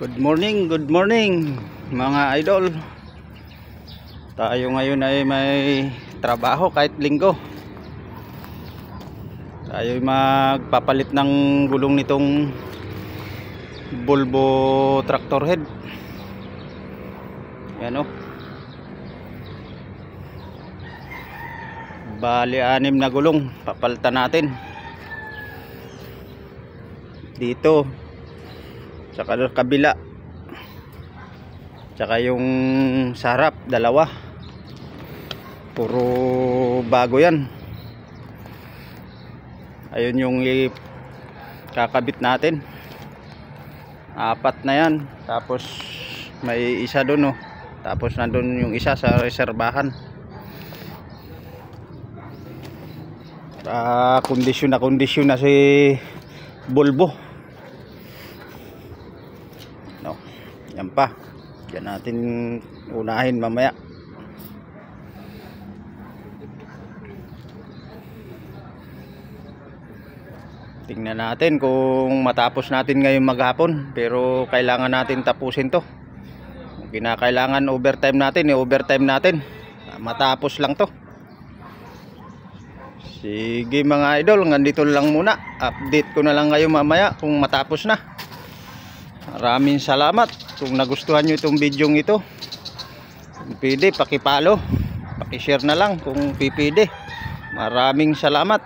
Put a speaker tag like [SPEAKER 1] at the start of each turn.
[SPEAKER 1] Good morning mga idol. Tayo ngayon ay may trabaho kahit linggo. Tayo ay magpapalit ng gulong nitong Volvo tractor head. Yan o. Bali 6 na gulong papalitan natin. Dito sa kabila, tsaka yung sa harap, 2. Puro bago yan. Ayun yung kakabit natin. 4 na yan. Tapos may isa dun, oh. Tapos nandun yung isa sa reserbahan. Kondisyon na si Volvo. No, yan pa. Yan natin unahin mamaya. Tingnan natin kung matapos natin ngayon maghapon, pero kailangan natin tapusin to. Kung kinakailangan overtime natin, matapos lang to. Sige mga idol, nandito lang muna. Update ko na lang kayo mamaya kung matapos na. Maraming salamat. Kung nagustuhan nyo itong video ito, kung pwede, pakipalo, pakishare na lang kung pwede. Maraming salamat.